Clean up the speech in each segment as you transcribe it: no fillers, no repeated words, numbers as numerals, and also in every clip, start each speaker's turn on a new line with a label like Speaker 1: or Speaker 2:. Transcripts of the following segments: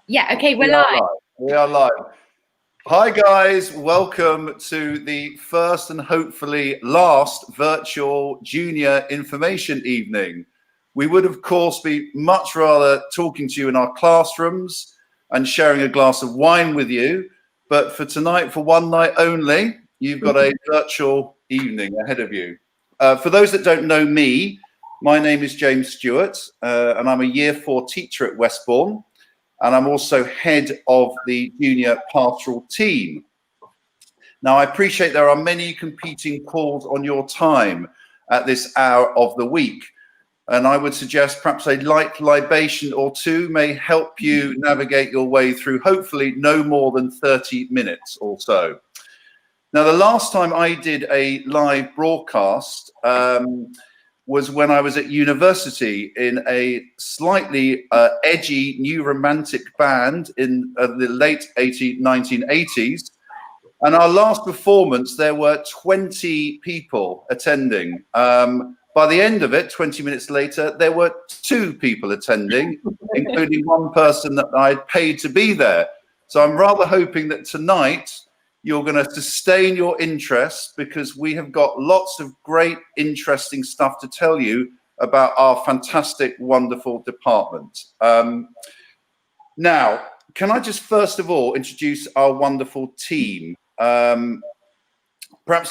Speaker 1: Yeah, okay, we're
Speaker 2: We are
Speaker 1: live.
Speaker 2: live. We are live. Hi guys, welcome to the first and hopefully last virtual junior information evening. We would of course be much rather talking to you in our classrooms and sharing a glass of wine with you, but for tonight, for one night only, you've got a virtual evening ahead of you. For those that don't know me, my name is James Stewart and I'm a Year 4 teacher at Westbourne. And I'm also head of the junior pastoral team. Now, I appreciate there are many competing calls on your time at this hour of the week. And I would suggest perhaps a light libation or two may help you navigate your way through hopefully no more than 30 minutes or so. Now, the last time I did a live broadcast, was when I was at university in a slightly edgy new romantic band in the late 1980s. And our last performance, there were 20 people attending. By the end of it, 20 minutes later, there were 2 people attending, including one person that I'd paid to be there. So I'm rather hoping that tonight, you're going to sustain your interest because we have got lots of great, interesting stuff to tell you about our fantastic, wonderful department. Now, can I just first of all introduce our wonderful team? Perhaps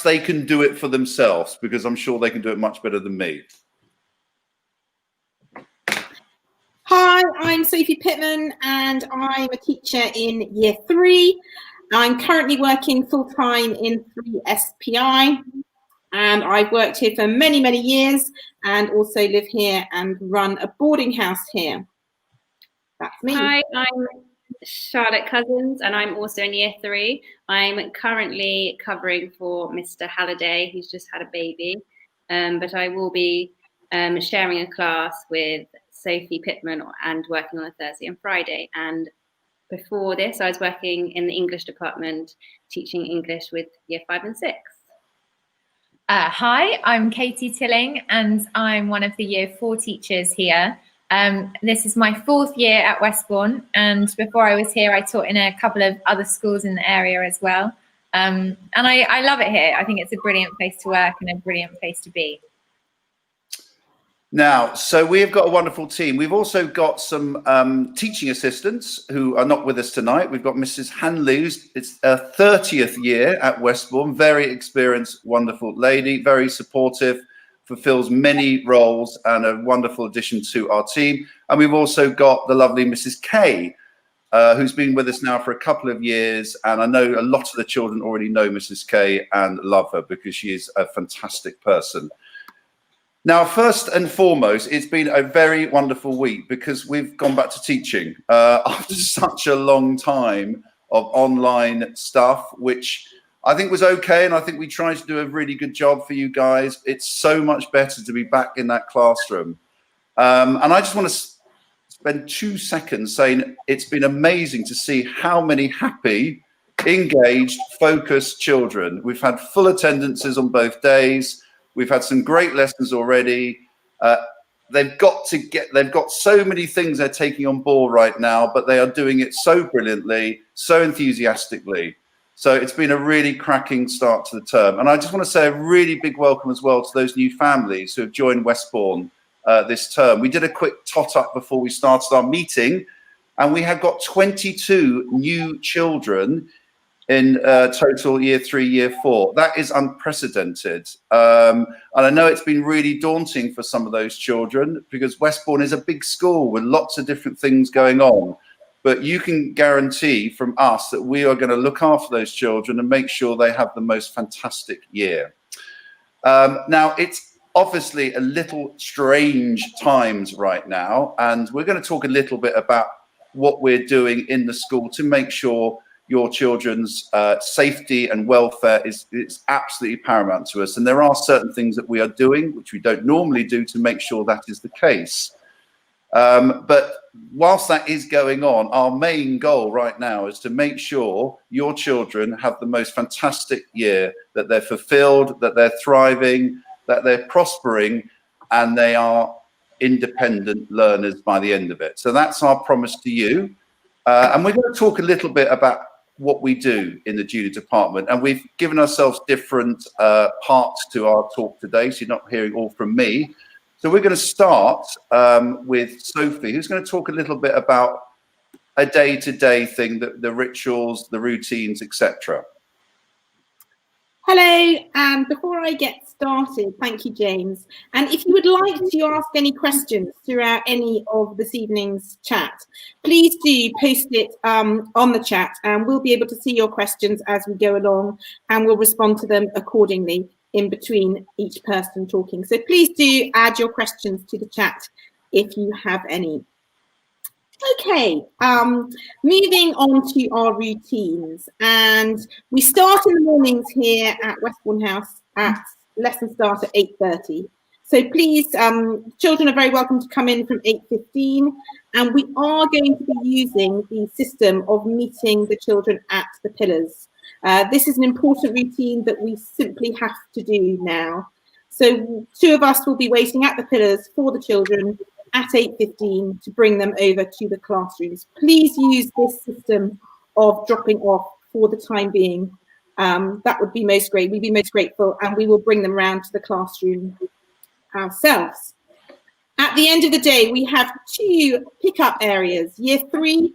Speaker 2: they can do it for themselves because I'm sure they can do it much better than me.
Speaker 3: Hi, I'm Sophie Pittman and I'm a teacher in Year 3. I'm currently working full-time in 3SPI and I've worked here for many, many years and also live here and run a boarding house here. That's me.
Speaker 4: Hi, I'm Charlotte Cousins and I'm also in Year 3. I'm currently covering for Mr. Halliday, who's just had a baby, but I will be sharing a class with Sophie Pittman and working on a Thursday and Friday. And before this, I was working in the English department, teaching English with Year 5 and 6.
Speaker 1: Hi, I'm Katie Tilling and I'm one of the Year 4 teachers here. This is my 4th year at Westbourne, and before I was here, I taught in a couple of other schools in the area as well. And I love it here. I think it's a brilliant place to work and a brilliant place to be.
Speaker 2: Now, so we've got a wonderful team. We've also got some teaching assistants who are not with us tonight. We've got Mrs. Hanley, it's her 30th year at Westbourne, very experienced, wonderful lady, very supportive, fulfills many roles and a wonderful addition to our team. And we've also got the lovely Mrs. Kay, who's been with us now for a couple of years. And I know a lot of the children already know Mrs. Kay and love her because she is a fantastic person. Now, first and foremost, it's been a very wonderful week because we've gone back to teaching after such a long time of online stuff, which I think was okay. And I think we tried to do a really good job for you guys. It's so much better to be back in that classroom. And I just want to spend 2 seconds saying it's been amazing to see how many happy, engaged, focused children. We've had full attendances on both days. We've had some great lessons already. They've got so many things they're taking on board right now, but they are doing it so brilliantly, so enthusiastically. So it's been a really cracking start to the term. And I just want to say a really big welcome as well to those new families who have joined Westbourne this term. We did a quick tot up before we started our meeting, and we have got 22 new children in total Year 3, Year 4. That is unprecedented. And I know it's been really daunting for some of those children because Westbourne is a big school with lots of different things going on. But you can guarantee from us that we are going to look after those children and make sure they have the most fantastic year. Now, it's obviously a little strange times right now, and we're going to talk a little bit about what we're doing in the school to make sure your children's safety and welfare is absolutely paramount to us. And there are certain things that we are doing, which we don't normally do, to make sure that is the case. But whilst that is going on, our main goal right now is to make sure your children have the most fantastic year, that they're fulfilled, that they're thriving, that they're prospering, and they are independent learners by the end of it. So that's our promise to you. And we're going to talk a little bit about what we do in the junior department. And we've given ourselves different parts to our talk today, so you're not hearing all from me. So we're going to start with Sophie, who's going to talk a little bit about a day-to-day thing, the rituals, the routines, etc.
Speaker 3: Hello, and before I get started, thank you, James. And if you would like to ask any questions throughout any of this evening's chat, please do post it on the chat, and we'll be able to see your questions as we go along, and we'll respond to them accordingly in between each person talking. So please do add your questions to the chat if you have any. Okay, moving on to our routines, and we start in the mornings here at Westbourne House at lesson start at 8:30. So please, children are very welcome to come in from 8:15, and we are going to be using the system of meeting the children at the pillars. This is an important routine that we simply have to do now. So 2 of us will be waiting at the pillars for the children at 8:15 to bring them over to the classrooms. Please use this system of dropping off for the time being. That would be most great. We'd be most grateful, and we will bring them round to the classroom ourselves. At the end of the day, we have 2 pickup areas. Year 3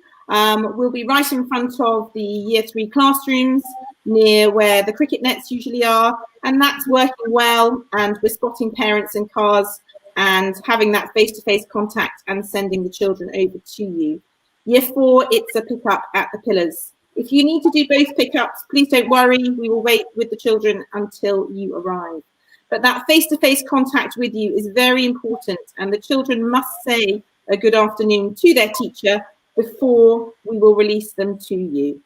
Speaker 3: will be right in front of the Year 3 classrooms, near where the cricket nets usually are, and that's working well, and we're spotting parents in cars and having that face-to-face contact and sending the children over to you. Year 4, it's a pickup at the pillars. If you need to do both pickups, please don't worry. We will wait with the children until you arrive. But that face-to-face contact with you is very important, and the children must say a good afternoon to their teacher before we will release them to you.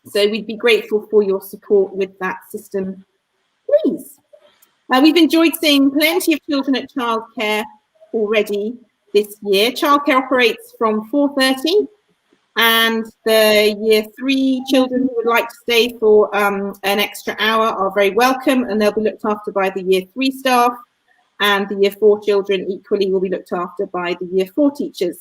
Speaker 3: So we'd be grateful for your support with that system, please. We've enjoyed seeing plenty of children at childcare already this year. Childcare operates from 4:30, and the Year 3 children who would like to stay for an extra hour are very welcome, and they'll be looked after by the Year 3 staff, and the Year 4 children equally will be looked after by the Year 4 teachers.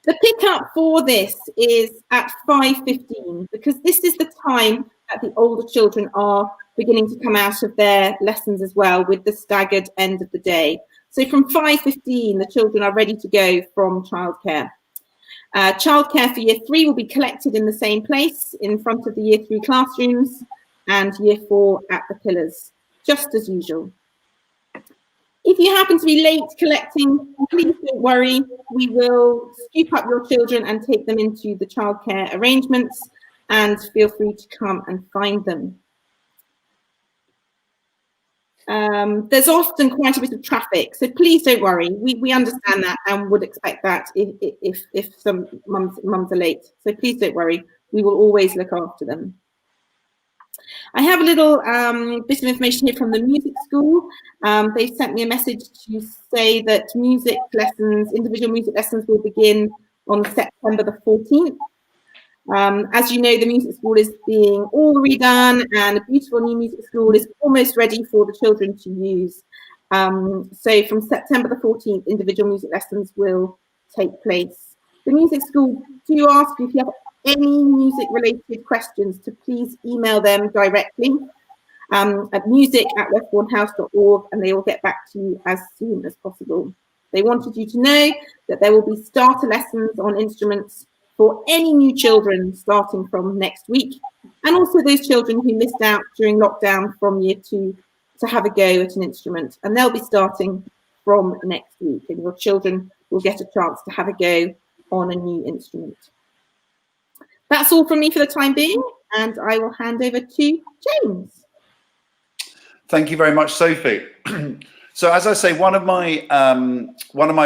Speaker 3: The pickup for this is at 5:15, because this is the time that the older children are beginning to come out of their lessons as well, with the staggered end of the day. So from 5:15, the children are ready to go from childcare. Childcare for Year 3 will be collected in the same place in front of the Year 3 classrooms, and Year 4 at the pillars, just as usual. If you happen to be late collecting, please don't worry. We will scoop up your children and take them into the childcare arrangements, and feel free to come and find them. There's often quite a bit of traffic, so please don't worry. We understand that and would expect that if some mums are late. So please don't worry. We will always look after them. I have a little bit of information here from the music school. They sent me a message to say that music lessons, individual music lessons, will begin on September the 14th. As you know, the music school is being all redone, and a beautiful new music school is almost ready for the children to use. So from September the 14th, individual music lessons will take place. The music school do ask you if you have any music related questions to please email them directly at music@westbournehouse.org, and they will get back to you as soon as possible. They wanted you to know that there will be starter lessons on instruments for any new children starting from next week, and also those children who missed out during lockdown from Year 2 to have a go at an instrument, and they'll be starting from next week, and your children will get a chance to have a go on a new instrument. That's all from me for the time being, and I will hand over to James.
Speaker 2: Thank you very much, Sophie. So as I say, one of my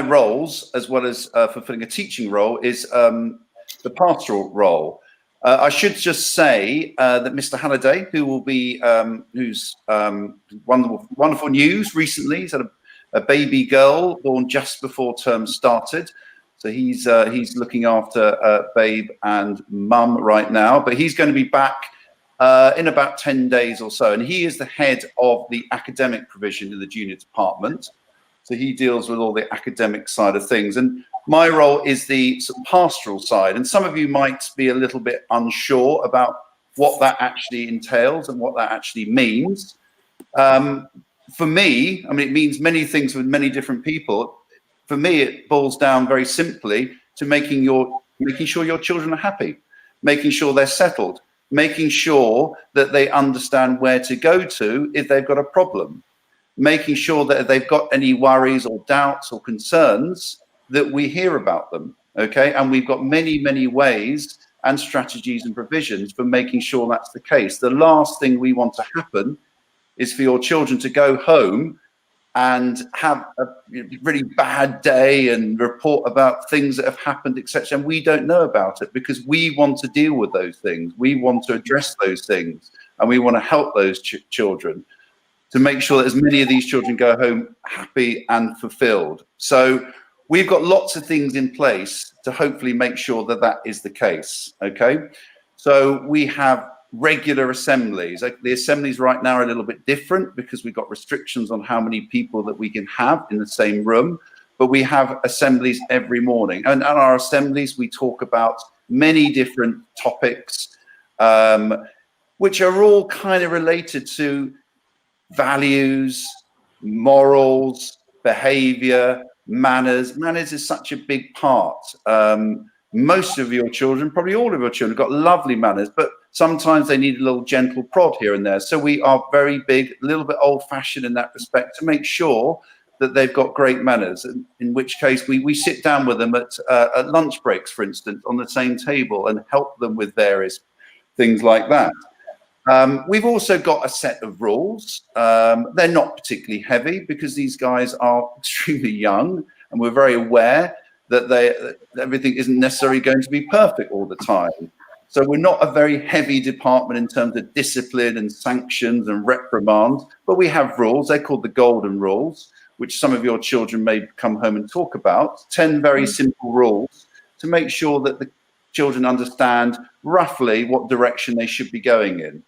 Speaker 2: roles, as well as fulfilling a teaching role, is the pastoral role. I should just say that Mr. Halliday, who will be, who's wonderful news recently, he's had a baby girl born just before term started. So he's looking after babe and mum right now, but he's going to be back in about 10 days or so. And he is the head of the academic provision in the junior department. So he deals with all the academic side of things. And My role is the sort of pastoral side, and some of you might be a little bit unsure about what that actually entails and what that actually means. For me, I mean, it means many things with many different people. For me, it boils down very simply to making sure your children are happy, making sure they're settled, making sure that they understand where to go to if they've got a problem, making sure that if they've got any worries or doubts or concerns, that we hear about them, okay? And we've got many, many ways and strategies and provisions for making sure that's the case. The last thing we want to happen is for your children to go home and have a really bad day and report about things that have happened, etc. And we don't know about it because we want to deal with those things. We want to address those things, and we want to help those children to make sure that as many of these children go home happy and fulfilled. So we've got lots of things in place to hopefully make sure that that is the case, okay? So we have regular assemblies. The assemblies right now are a little bit different because we've got restrictions on how many people that we can have in the same room, but we have assemblies every morning. And at our assemblies, we talk about many different topics, which are all kind of related to values, morals, behavior, manners. Manners is such a big part. Most of your children, probably all of your children, have got lovely manners, but sometimes they need a little gentle prod here and there. So we are very big, a little bit old-fashioned in that respect, to make sure that they've got great manners. In which case we sit down with them at lunch breaks, for instance, on the same table and help them with various things like that. We've also got a set of rules. They're not particularly heavy because these guys are extremely young, and we're very aware that everything isn't necessarily going to be perfect all the time. So we're not a very heavy department in terms of discipline and sanctions and reprimands, but we have rules. They're called the golden rules, which some of your children may come home and talk about. 10 very simple rules to make sure that the children understand roughly what direction they should be going in.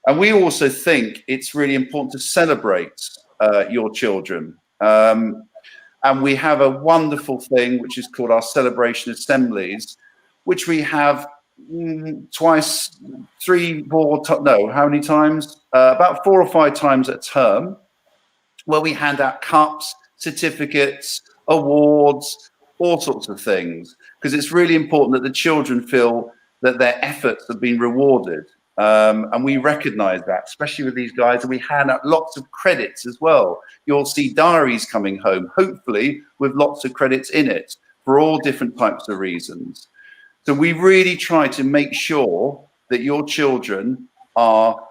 Speaker 2: And we also think it's really important to celebrate your children. And we have a wonderful thing which is called our celebration assemblies, which we have twice, how many times? About 4 or 5 times a term, where we hand out cups, certificates, awards, all sorts of things, because it's really important that the children feel that their efforts have been rewarded. And we recognize that, especially with these guys, and we hand out lots of credits as well. You'll see diaries coming home, hopefully with lots of credits in it for all different types of reasons. So we really try to make sure that your children are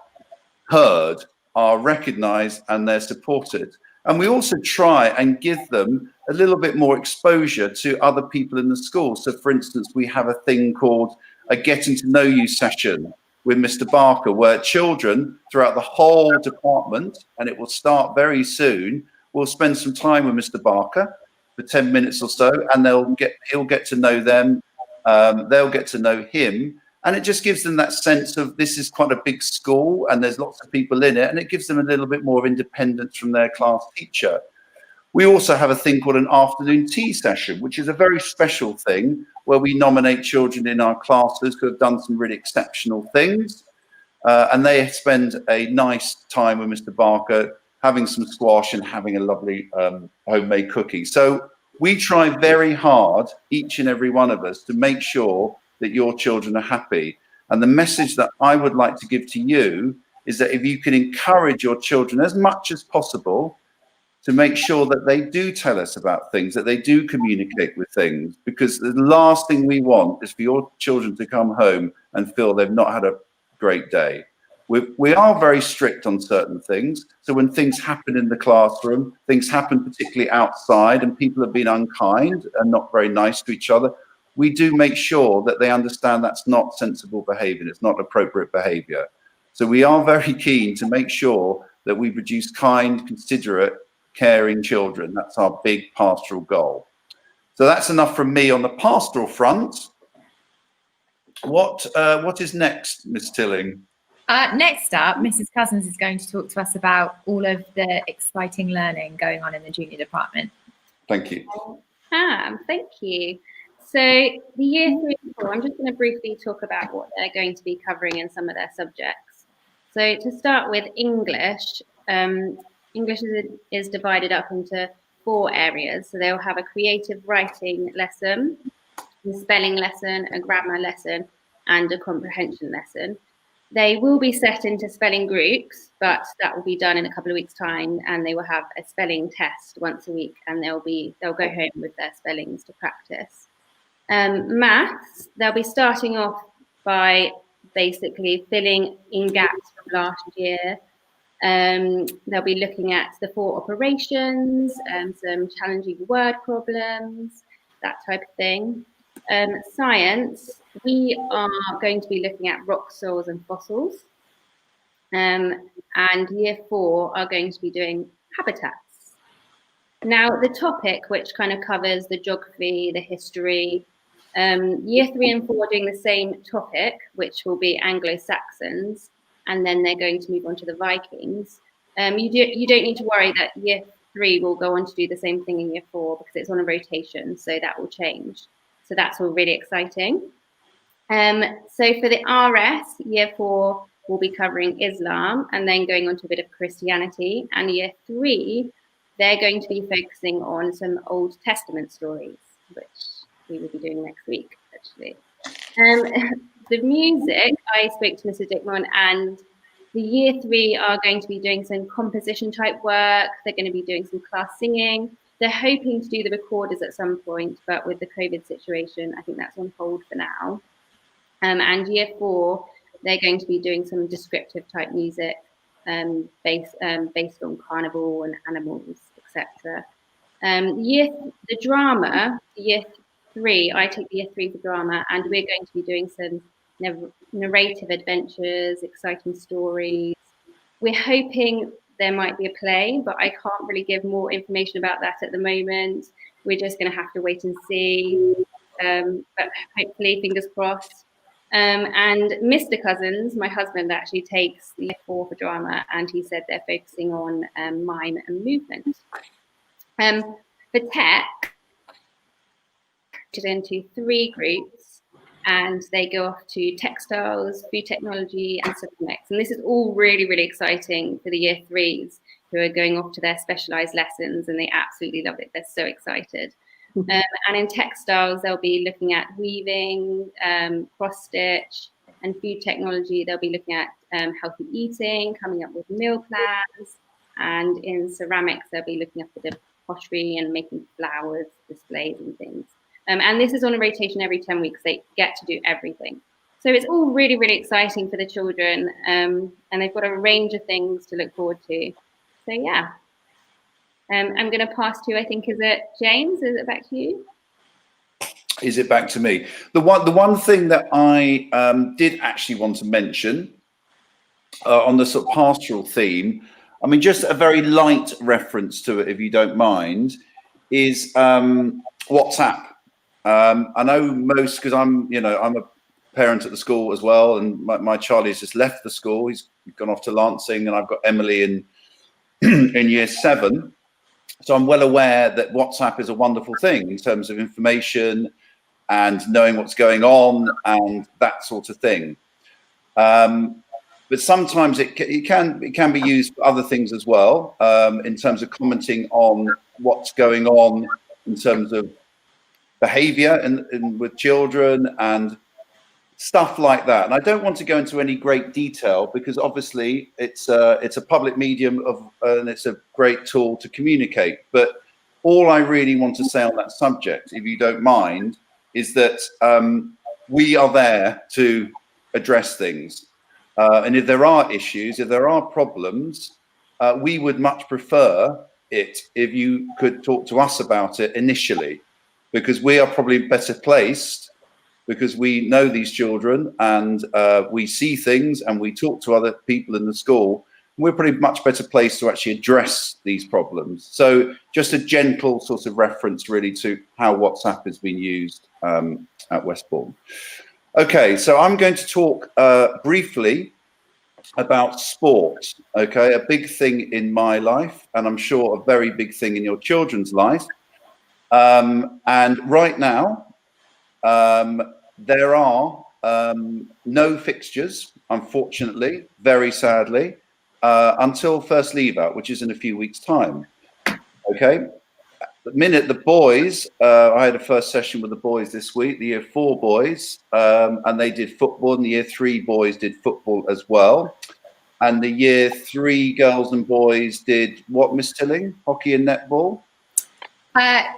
Speaker 2: heard, are recognized, and they're supported. And we also try and give them a little bit more exposure to other people in the school. So for instance, we have a thing called a getting to know you session with Mr. Barker, where children throughout the whole department, and it will start very soon, will spend some time with Mr. Barker for 10 minutes or so, and he'll get to know them, they'll get to know him, and it just gives them that sense of this is quite a big school and there's lots of people in it, and it gives them a little bit more of independence from their class teacher. We also have a thing called an afternoon tea session, which is a very special thing where we nominate children in our classes who have done some really exceptional things. And they spend a nice time with Mr. Barker, having some squash and having a lovely homemade cookie. So we try very hard, each and every one of us, to make sure that your children are happy. And the message that I would like to give to you is that if you can encourage your children as much as possible to make sure that they do tell us about things, that they do communicate with things, because the last thing we want is for your children to come home and feel they've not had a great day. We are very strict on certain things. So when things happen in the classroom, things happen particularly outside, and people have been unkind and not very nice to each other, we do make sure that they understand that's not sensible behavior, it's not appropriate behavior. So we are very keen to make sure that we produce kind, considerate, caring children. That's our big pastoral goal. So that's enough from me on the pastoral front. What is next, Miss Tilling?
Speaker 1: Next up, Mrs. Cousins is going to talk to us about all of the exciting learning going on in the junior department.
Speaker 2: Thank you.
Speaker 4: Pam, thank you. So the year 3 and 4, I'm just going to briefly talk about what they're going to be covering in some of their subjects. So to start with English, English is divided up into 4 areas. So they'll have a creative writing lesson, a spelling lesson, a grammar lesson, and a comprehension lesson. They will be set into spelling groups, but that will be done in a couple of weeks' time, and they will have a spelling test once a week, and they'll go home with their spellings to practice. Maths, they'll be starting off by basically filling in gaps from last year. They'll be looking at the 4 operations, some challenging word problems, that type of thing. Science, we are going to be looking at rock soils and fossils. And year 4 are going to be doing habitats. Now, the topic, which kind of covers the geography, the history, year 3 and 4 are doing the same topic, which will be Anglo-Saxons, and then they're going to move on to the Vikings. You don't need to worry that year 3 will go on to do the same thing in year 4 because it's on a rotation, so that will change. So that's all really exciting. So for the RS, year 4 will be covering Islam and then going on to a bit of Christianity. And year 3, they're going to be focusing on some Old Testament stories, which we will be doing next week, actually. The music, I spoke to Mr. Dickmon, and the year 3 are going to be doing some composition type work. They're going to be doing some class singing. They're hoping to do the recorders at some point, but with the COVID situation, I think that's on hold for now. And year 4, they're going to be doing some descriptive type music based on carnival and animals, etc. The drama, year 3, I take year 3 for drama, and we're going to be doing some narrative adventures, exciting stories. We're hoping there might be a play, but I can't really give more information about that at the moment. We're just going to have to wait and see, but hopefully, fingers crossed. And Mr. Cousins, my husband, actually takes year 4 for drama, and he said they're focusing on mime and movement. For tech, it's into 3 groups, and they go off to textiles, food technology, and ceramics. And this is all really, really exciting for the year 3s who are going off to their specialised lessons, and they absolutely love it. They're so excited. And in textiles, they'll be looking at weaving, cross stitch, and food technology. They'll be looking at healthy eating, coming up with meal plans. And in ceramics, they'll be looking at the pottery and making flowers, displays, and things. And this is on a rotation every 10 weeks. They get to do everything. So it's all really, really exciting for the children. And they've got a range of things to look forward to. So, yeah. I'm going to pass to, I think, is it James? Is it back to you?
Speaker 2: Is it back to me? The one thing that I did actually want to mention on the sort of pastoral theme, I mean, just a very light reference to it, if you don't mind, is WhatsApp. I know most, because I'm a parent at the school as well, and my Charlie's just left the school. He's gone off to Lancing, and I've got Emily in year 7. So I'm well aware that WhatsApp is a wonderful thing in terms of information and knowing what's going on and that sort of thing. But sometimes it can be used for other things as well, in terms of commenting on what's going on in terms of behaviour with children and stuff like that. And I don't want to go into any great detail because obviously it's a public medium and it's a great tool to communicate. But all I really want to say on that subject, if you don't mind, is that we are there to address things. And if there are issues, if there are problems, we would much prefer it if you could talk to us about it initially, because we are probably better placed because we know these children and we see things and we talk to other people in the school. We're pretty much better placed to actually address these problems. So just a gentle sort of reference really to how WhatsApp has been used at Westbourne. Okay, so I'm going to talk briefly about sport. Okay, a big thing in my life, and I'm sure a very big thing in your children's life. And right now, there are no fixtures, unfortunately, very sadly, until first leave out, which is in a few weeks' time. Okay. The minute the boys, I had a first session with the boys this week, the year 4 boys, and they did football, and the year 3 boys did football as well. And the year 3 girls and boys did what, Miss Tilling? Hockey and netball?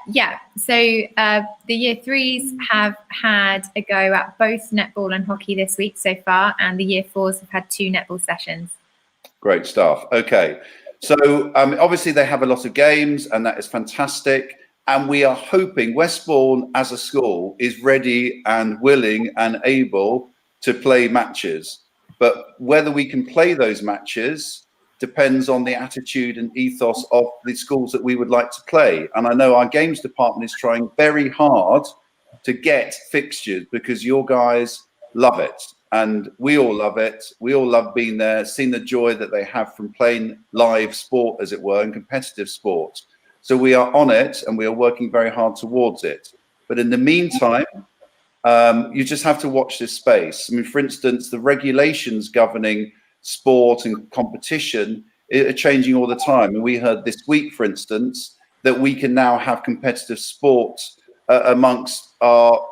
Speaker 1: Yeah, so the year 3s have had a go at both netball and hockey this week so far, and the year 4s have had 2 netball sessions. Great
Speaker 2: stuff. Okay. So obviously they have a lot of games, and that is fantastic. And we are hoping Westbourne as a school is ready and willing and able to play matches. But whether we can play those matches depends on the attitude and ethos of the schools that we would like to play. And I know our games department is trying very hard to get fixtures, because your guys love it. And we all love it. We all love being there, seeing the joy that they have from playing live sport, as it were, and competitive sport. So we are on it, and we are working very hard towards it. But in the meantime, you just have to watch this space. I mean, for instance, the regulations governing sport and competition are changing all the time. And we heard this week, for instance, that we can now have competitive sport amongst our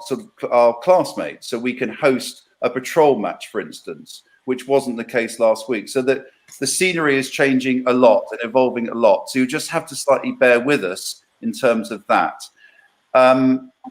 Speaker 2: classmates. So we can host a patrol match, for instance, which wasn't the case last week. So that the scenery is changing a lot and evolving a lot. So you just have to slightly bear with us in terms of that.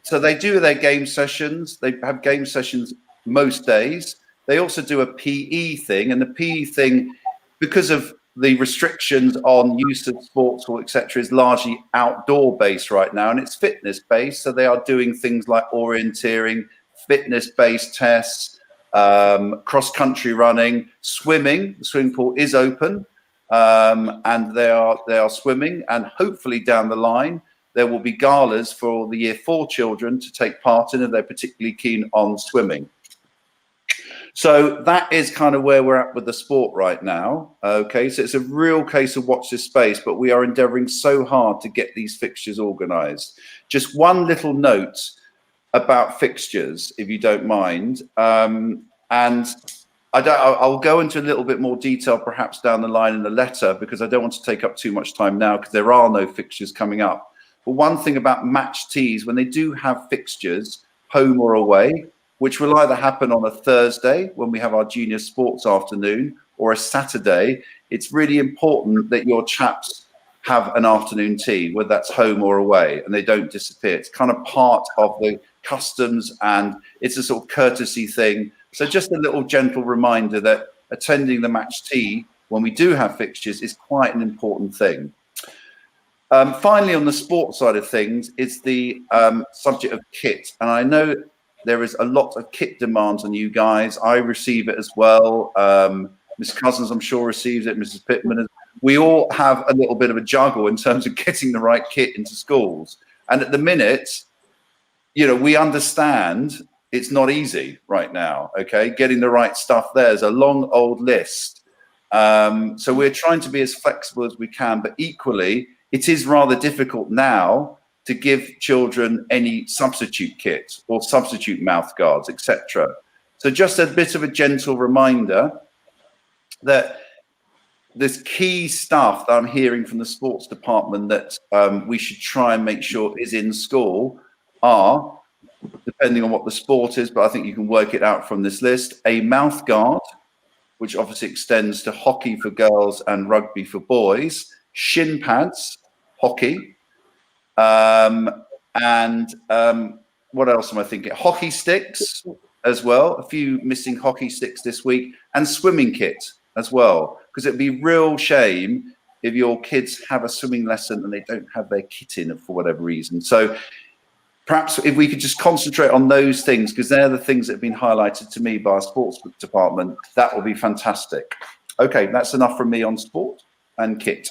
Speaker 2: So they do their game sessions. They have game sessions most days. They also do a PE thing, and the PE thing, because of the restrictions on use of sports hall, etc., is largely outdoor based right now, and it's fitness based. So they are doing things like orienteering, fitness based tests, cross-country running, swimming. The swimming pool is open, and they are swimming, and hopefully down the line there will be galas for the year 4 children to take part in, and they're particularly keen on swimming. So that is kind of where we're at with the sport right now. Okay, so it's a real case of watch this space, but we are endeavouring so hard to get these fixtures organised. Just one little note about fixtures, if you don't mind, and I'll go into a little bit more detail perhaps down the line in the letter, because I don't want to take up too much time now, because there are no fixtures coming up. But one thing about match tees, when they do have fixtures, home or away, which will either happen on a Thursday when we have our junior sports afternoon, or a Saturday, it's really important that your chaps have an afternoon tea, whether that's home or away, and they don't disappear. It's kind of part of the customs, and it's a sort of courtesy thing. So just a little gentle reminder that attending the match tea when we do have fixtures is quite an important thing. Finally, on the sports side of things, is the subject of kit. And I know there is a lot of kit demands on you guys. I receive it as well. Miss Cousins, I'm sure, receives it. Mrs. Pittman. We all have a little bit of a juggle in terms of getting the right kit into schools. And at the minute, you know, we understand it's not easy right now, okay? Getting the right stuff there is a long old list. So we're trying to be as flexible as we can, but equally, it is rather difficult now to give children any substitute kit or substitute mouth guards, etc. So just a bit of a gentle reminder that this key stuff that I'm hearing from the sports department that we should try and make sure is in school are, depending on what the sport is, but I think you can work it out from this list, a mouth guard, which obviously extends to hockey for girls and rugby for boys, shin pads, hockey, and what else am I thinking? Hockey sticks as well, a few missing hockey sticks this week, and swimming kit as well, because it'd be real shame if your kids have a swimming lesson and they don't have their kit in for whatever reason. So perhaps if we could just concentrate on those things, because they're the things that have been highlighted to me by our sports department, that will be fantastic. Okay, that's enough from me on sport and kit.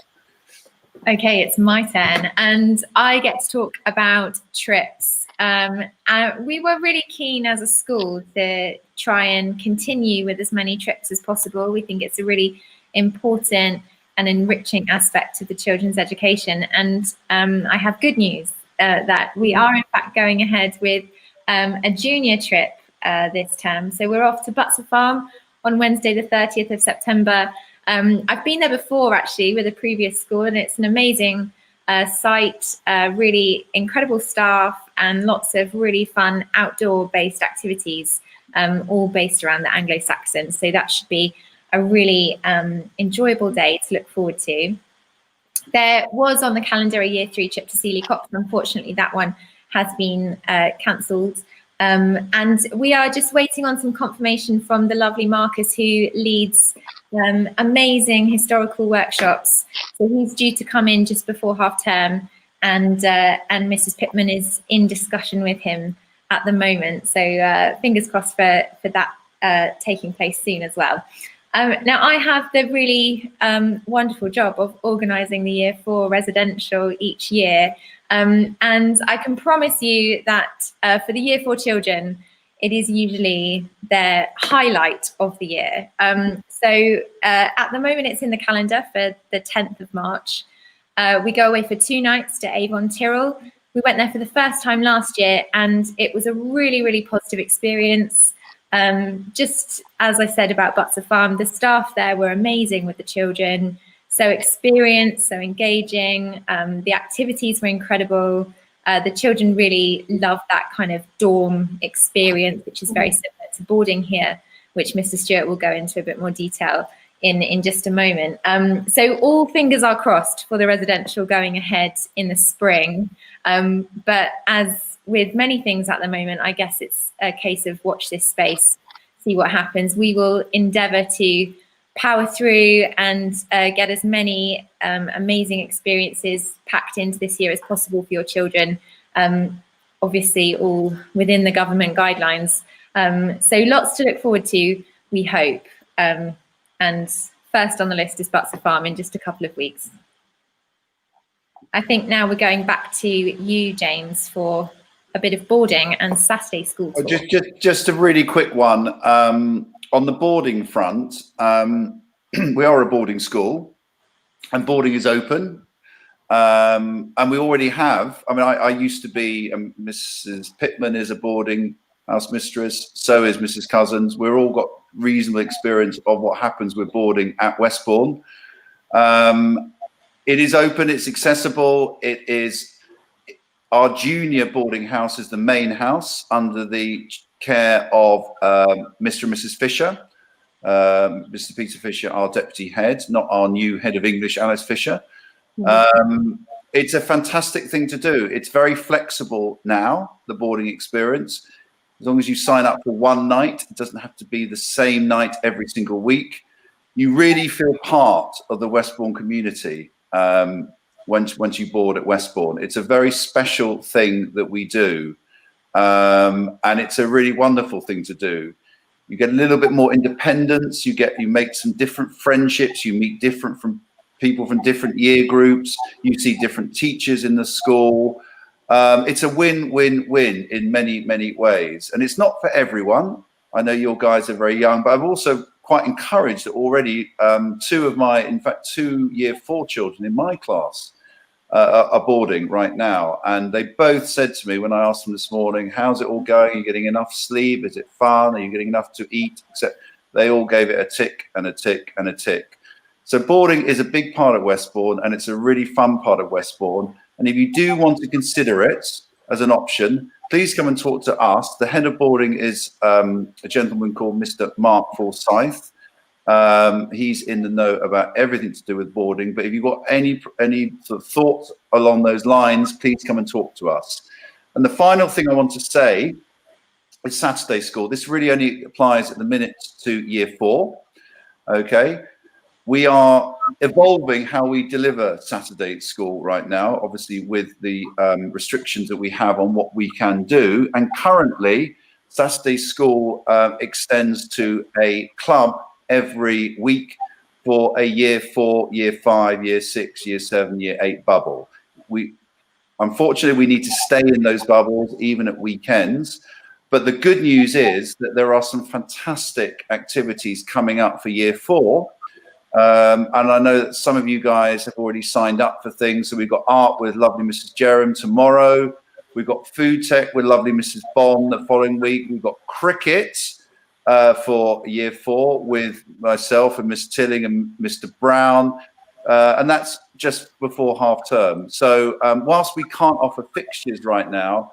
Speaker 1: Okay, it's my turn, and I get to talk about trips. We were really keen as a school to try and continue with as many trips as possible. We think it's a really important and enriching aspect of the children's education. And I have good news. that we are in fact going ahead with a junior trip this term. So we're off to Butser Farm on Wednesday, the 30th of September. I've been there before actually with a previous school, and it's an amazing site, really incredible staff, and lots of really fun outdoor-based activities, all based around the Anglo-Saxon. So that should be a really enjoyable day to look forward to. There was on the calendar a Year 3 trip to Sealy Copse. Unfortunately, that one has been cancelled. And we are just waiting on some confirmation from the lovely Marcus, who leads amazing historical workshops. So he's due to come in just before half term, and Mrs. Pittman is in discussion with him at the moment. So fingers crossed for that taking place soon as well. Now I have the really wonderful job of organising the Year 4 residential each year. And I can promise you that for the Year 4 children, it is usually their highlight of the year. So at the moment, it's in the calendar for the 10th of March. We go away for 2 nights to Avon Tyrrell. We went there for the first time last year, and it was a really, really positive experience. Just as I said about Butser Farm, the staff there were amazing with the children. So experienced, so engaging. The activities were incredible. The children really loved that kind of dorm experience, which is very similar to boarding here, which Mr. Stewart will go into a bit more detail in just a moment. So all fingers are crossed for the residential going ahead in the spring. But as with many things at the moment, I guess it's a case of watch this space, see what happens. We will endeavour to power through and get as many amazing experiences packed into this year as possible for your children, obviously all within the government guidelines. So lots to look forward to, we hope. And first on the list is Butser Farm in just a couple of weeks. I think now we're going back to you, James, for a bit of boarding and Saturday school talk.
Speaker 2: Just a really quick one. On the boarding front, we are a boarding school, and boarding is open. And we already have, I mean, I used to be, Mrs. Pittman is a boarding house mistress, so is Mrs. Cousins. We've all got reasonable experience of what happens with boarding at Westbourne. It is open, it's accessible. It is, our junior boarding house is the main house under the care of Mr. and Mrs. Fisher. Mr. Peter Fisher, our deputy head, not our new head of English, Alice Fisher. It's a fantastic thing to do. It's very flexible now, the boarding experience. As long as you sign up for one night, it doesn't have to be the same night every single week. You really feel part of the Westbourne community once you board at Westbourne. It's a very special thing that we do. And it's a really wonderful thing to do. You get a little bit more independence. You make some different friendships. You meet people from different year groups. You see different teachers in the school. It's a win-win-win in many, many ways. And it's not for everyone. I know your guys are very young, but I'm also quite encouraged that already two Year 4 children in my class are boarding right now. And they both said to me when I asked them this morning, how's it all going? Are you getting enough sleep? Is it fun? Are you getting enough to eat? They all gave it a tick and a tick and a tick. So boarding is a big part of Westbourne, and it's a really fun part of Westbourne. And if you do want to consider it as an option, please come and talk to us. The head of boarding is a gentleman called Mr. Mark Forsyth. He's in the know about everything to do with boarding. But if you've got any sort of thoughts along those lines, please come and talk to us. And the final thing I want to say is Saturday school. This really only applies at the minute to Year 4. Okay. We are evolving how we deliver Saturday school right now, obviously with the restrictions that we have on what we can do. And currently, Saturday school extends to a club every week for a Year 4, Year 5, Year 6, Year 7, Year 8 bubble. Unfortunately, we need to stay in those bubbles even at weekends. But the good news is that there are some fantastic activities coming up for Year 4. And I know that some of you guys have already signed up for things. So we've got art with lovely Mrs. Jerram tomorrow. We've got food tech with lovely Mrs. Bond the following week. We've got cricket for year 4 with myself and Miss Tilling and Mr. Brown. And that's just before half term. So whilst we can't offer fixtures right now,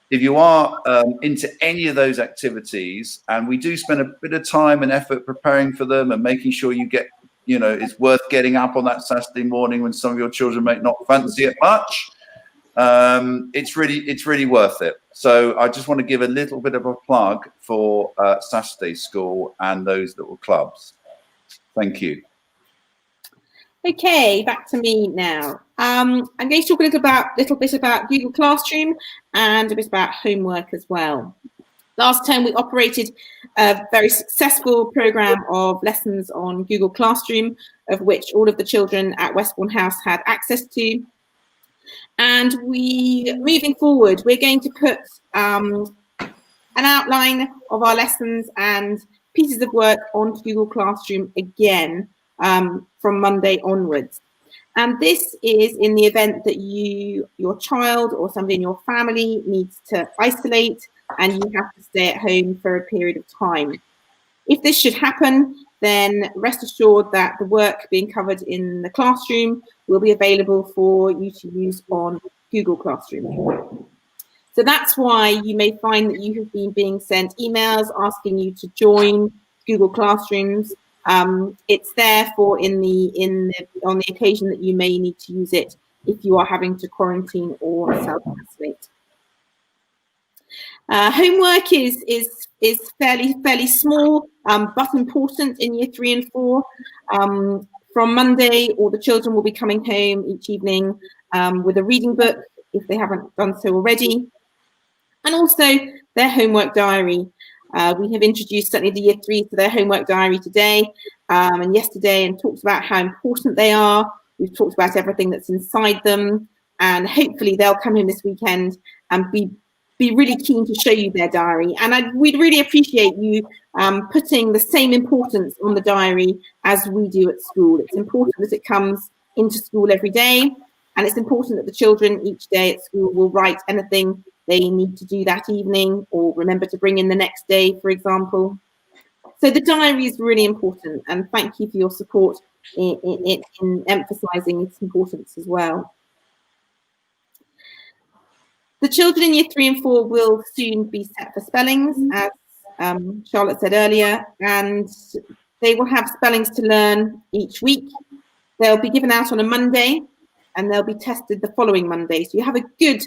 Speaker 2: if you are into any of those activities, and we do spend a bit of time and effort preparing for them and making sure you get, you know, it's worth getting up on that Saturday morning when some of your children may not fancy it much. It's really worth it. So I just want to give a little bit of a plug for Saturday School and those little clubs. Thank you.
Speaker 3: Okay, back to me now. I'm going to talk a little bit about Google Classroom and a bit about homework as well. Last term, we operated a very successful program of lessons on Google Classroom, of which all of the children at Westbourne House had access to. And moving forward, we're going to put an outline of our lessons and pieces of work onto Google Classroom again from Monday onwards. And this is in the event that your child or somebody in your family needs to isolate and you have to stay at home for a period of time. If this should happen, then rest assured that the work being covered in the classroom will be available for you to use on Google Classroom. So that's why you may find that you have been being sent emails asking you to join Google Classrooms. It's there for on the occasion that you may need to use it if you are having to quarantine or self-isolate. Homework is fairly small but important in year 3 and 4. From Monday, all the children will be coming home each evening with a reading book if they haven't done so already, and also their homework diary. We have introduced certainly the year 3 to their homework diary today and yesterday, and talked about how important they are. We've talked about everything that's inside them, and hopefully they'll come in this weekend and be really keen to show you their diary. And we'd really appreciate you putting the same importance on the diary as we do at school. It's important that it comes into school every day, and it's important that the children each day at school will write anything they need to do that evening or remember to bring in the next day, for example. So the diary is really important, and thank you for your support in emphasising its importance as well. The children in year 3 and 4 will soon be set for spellings, as Charlotte said earlier, and they will have spellings to learn each week. They'll be given out on a Monday, and they'll be tested the following Monday. So you have a good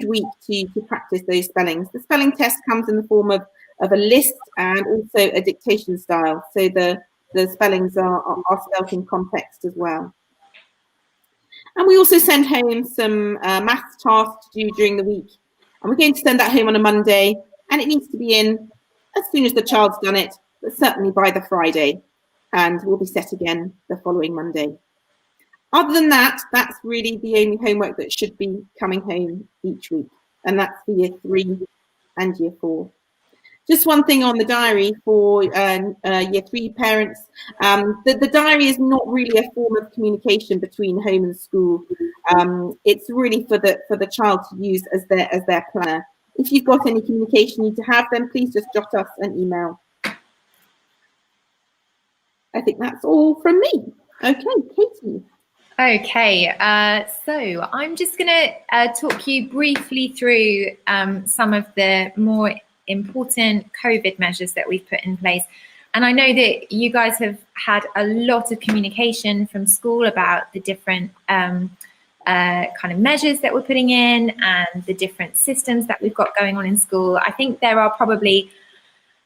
Speaker 3: week to practice those spellings. The spelling test comes in the form of a list and also a dictation style. So the spellings are spelt in context as well. And we also send home some maths tasks to do during the week. And we're going to send that home on a Monday, and it needs to be in as soon as the child's done it, but certainly by the Friday, and we'll be set again the following Monday. Other than that, that's really the only homework that should be coming home each week, and that's for year 3 and year 4. Just one thing on the diary for year 3 parents. The diary is not really a form of communication between home and school. It's really for the child to use as their planner. If you've got any communication you need to have, then please just jot us an email. I think that's all from me. Okay, Katie.
Speaker 1: Okay, so I'm just going to talk you briefly through some of the more important COVID measures that we've put in place. And I know that you guys have had a lot of communication from school about the different kind of measures that we're putting in and the different systems that we've got going on in school. I think there've probably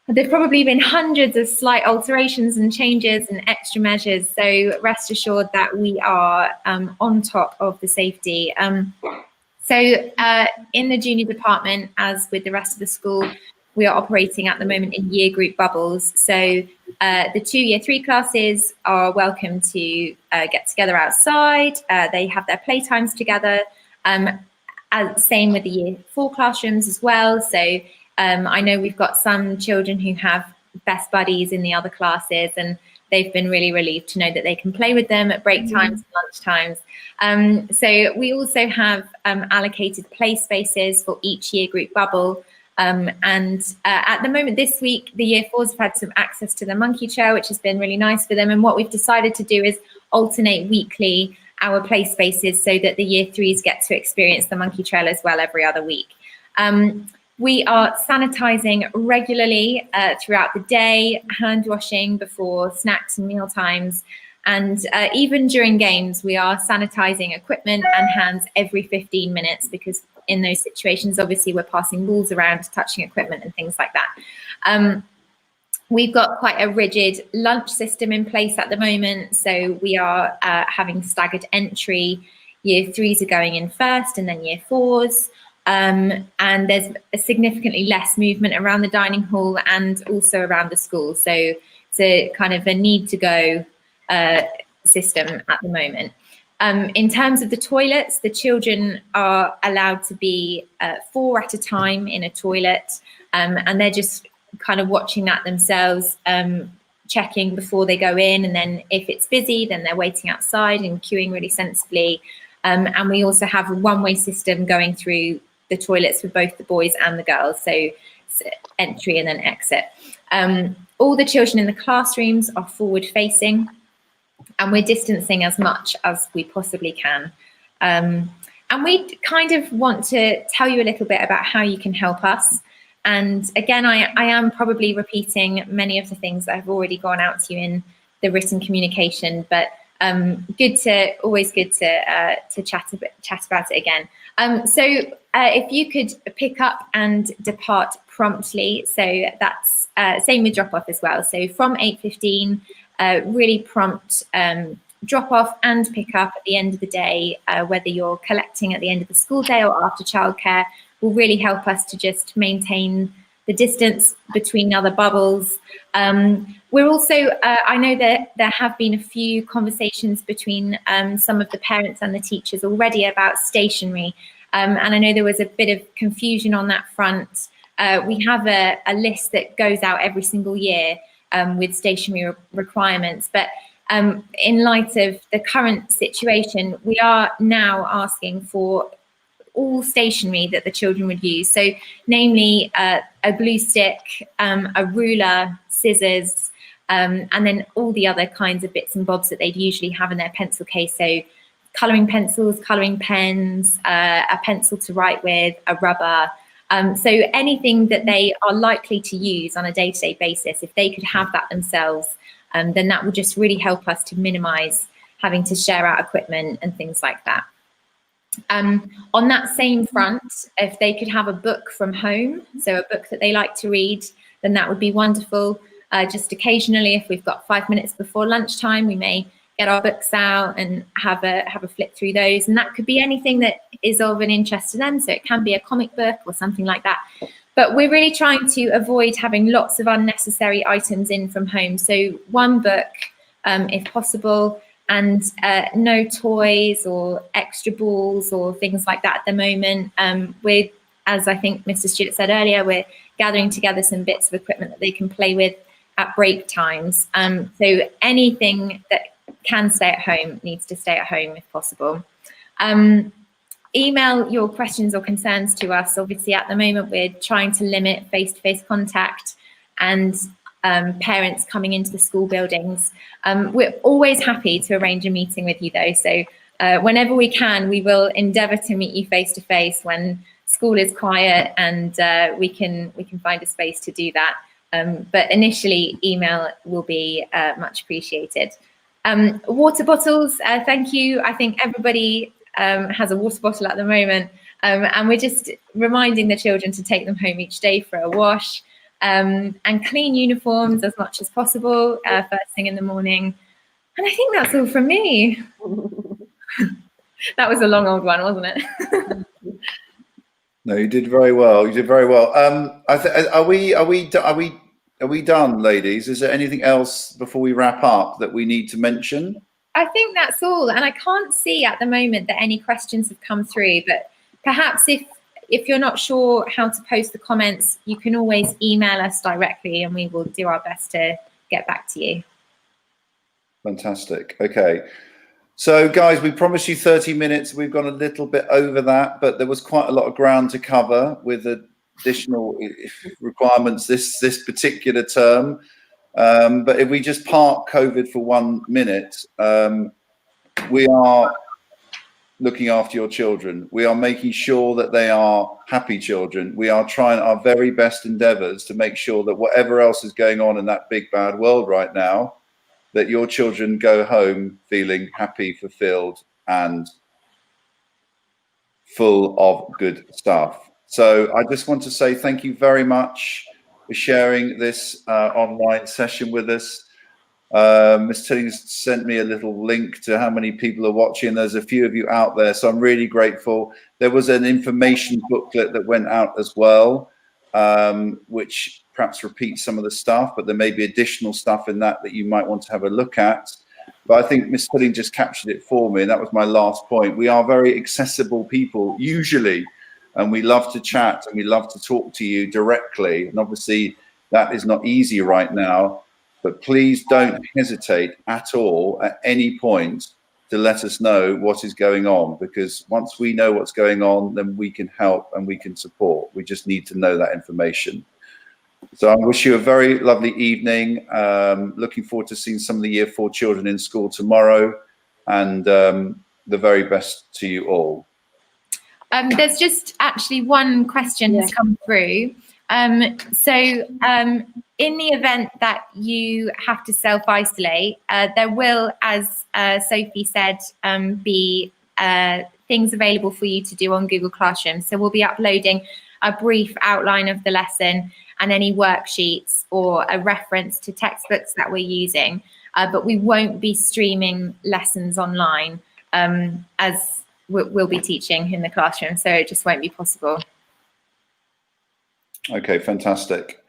Speaker 1: been hundreds of slight alterations and changes and extra measures. So rest assured that we are on top of the safety. So in the junior department, as with the rest of the school, we are operating at the moment in year group bubbles. So the 2 year 3 classes are welcome to get together outside. They have their playtimes together. Same with the year 4 classrooms as well. So I know we've got some children who have best buddies in the other classes, and they've been really relieved to know that they can play with them at break times, lunch times. So we also have allocated play spaces for each year group bubble. At the moment this week, the year fours have had some access to the monkey trail, which has been really nice for them. And what we've decided to do is alternate weekly our play spaces so that the year threes get to experience the monkey trail as well every other week. We are sanitizing regularly throughout the day, hand washing before snacks and meal times. And even during games, we are sanitizing equipment and hands every 15 minutes because in those situations, obviously, we're passing balls around, touching equipment and things like that. We've got quite a rigid lunch system in place at the moment. So we are having staggered entry. Year threes are going in first and then year fours. And there's a significantly less movement around the dining hall and also around the school. So it's a kind of a need to go system at the moment. In terms of the toilets, the children are allowed to be 4 at a time in a toilet, and they're just kind of watching that themselves, checking before they go in, and then if it's busy, then they're waiting outside and queuing really sensibly. And we also have a one-way system going through the toilets for both the boys and the girls, so it's entry and then exit. All the children in the classrooms are forward-facing, and we're distancing as much as we possibly can. And we kind of want to tell you a little bit about how you can help us. And again, I am probably repeating many of the things that have already gone out to you in the written communication, but always good to chat about it again. So if you could pick up and depart promptly, so that's same with drop off as well. So from 8:15, really prompt drop off and pick up at the end of the day, whether you're collecting at the end of the school day or after childcare, will really help us to just maintain the distance between other bubbles. We're also, I know that there have been a few conversations between some of the parents and the teachers already about stationery. And I know there was a bit of confusion on that front. We have a list that goes out every single year with stationery requirements. But in light of the current situation, we are now asking for all stationery that the children would use. So namely a glue stick, a ruler, scissors, and then all the other kinds of bits and bobs that they'd usually have in their pencil case. So colouring pencils, colouring pens, a pencil to write with, a rubber. So anything that they are likely to use on a day-to-day basis, if they could have that themselves, then that would just really help us to minimise having to share out equipment and things like that. On that same front, if they could have a book from home, so a book that they like to read, then that would be wonderful. Just occasionally, if we've got 5 minutes before lunchtime, we may get our books out and have a flip through those. And that could be anything that is of an interest to them. So it can be a comic book or something like that. But we're really trying to avoid having lots of unnecessary items in from home. So one book, if possible, and no toys or extra balls or things like that at the moment. We're, as I think Mr. Stewart said earlier, we're gathering together some bits of equipment that they can play with at break times. So anything that can stay at home needs to stay at home if possible. Email your questions or concerns to us. Obviously, at the moment, we're trying to limit face-to-face contact and parents coming into the school buildings. We're always happy to arrange a meeting with you, though. So whenever we can, we will endeavour to meet you face-to-face when school is quiet, and we can find a space to do that. But initially, email will be much appreciated. Water bottles, thank you. I think everybody has a water bottle at the moment, and we're just reminding the children to take them home each day for a wash, and clean uniforms as much as possible first thing in the morning. And I think that's all from me. That was a long old one, wasn't it?
Speaker 2: No, you did very well. You did very well. Are we done, ladies? Is there anything else before we wrap up that we need to mention?
Speaker 1: I think that's all. And I can't see at the moment that any questions have come through, but perhaps if you're not sure how to post the comments, you can always email us directly and we will do our best to get back to you.
Speaker 2: Fantastic. Okay. So, guys, we promised you 30 minutes. We've gone a little bit over that, but there was quite a lot of ground to cover with additional requirements this particular term. But if we just park COVID for 1 minute, we are looking after your children. We are making sure that they are happy children. We are trying our very best endeavors to make sure that whatever else is going on in that big bad world right now, that your children go home feeling happy, fulfilled, and full of good stuff. So I just want to say thank you very much for sharing this online session with us. Ms. Tillings sent me a little link to how many people are watching. There's a few of you out there, so I'm really grateful. There was an information booklet that went out as well, which perhaps repeats some of the stuff, but there may be additional stuff in that you might want to have a look at. But I think Ms. Tilling just captured it for me, and that was my last point. We are very accessible people, usually, and we love to chat and we love to talk to you directly. And obviously, that is not easy right now. But please don't hesitate at all at any point to let us know what is going on, because once we know what's going on, then we can help and we can support. We just need to know that information. So I wish you a very lovely evening. Looking forward to seeing some of the Year 4 children in school tomorrow, and the very best to you all.
Speaker 1: There's just actually one question has come through. In the event that you have to self-isolate, there will, as Sophie said, be things available for you to do on Google Classroom. So we'll be uploading a brief outline of the lesson and any worksheets or a reference to textbooks that we're using, but we won't be streaming lessons online as we'll be teaching in the classroom, so it just won't be possible.
Speaker 2: Okay, fantastic.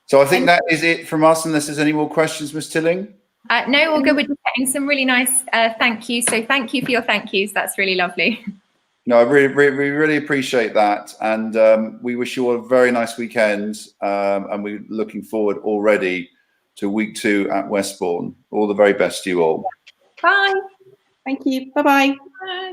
Speaker 2: So I think that is it from us, unless there's any more questions, Ms. Tilling?
Speaker 1: No, all good. We're just getting some really nice thank yous. So thank you for your thank yous. That's really lovely. No, we really appreciate that. And we wish you all a very nice weekend. And we're looking forward already to week 2 at Westbourne. All the very best to you all. Bye.
Speaker 3: Thank you. Bye-bye.
Speaker 1: Bye.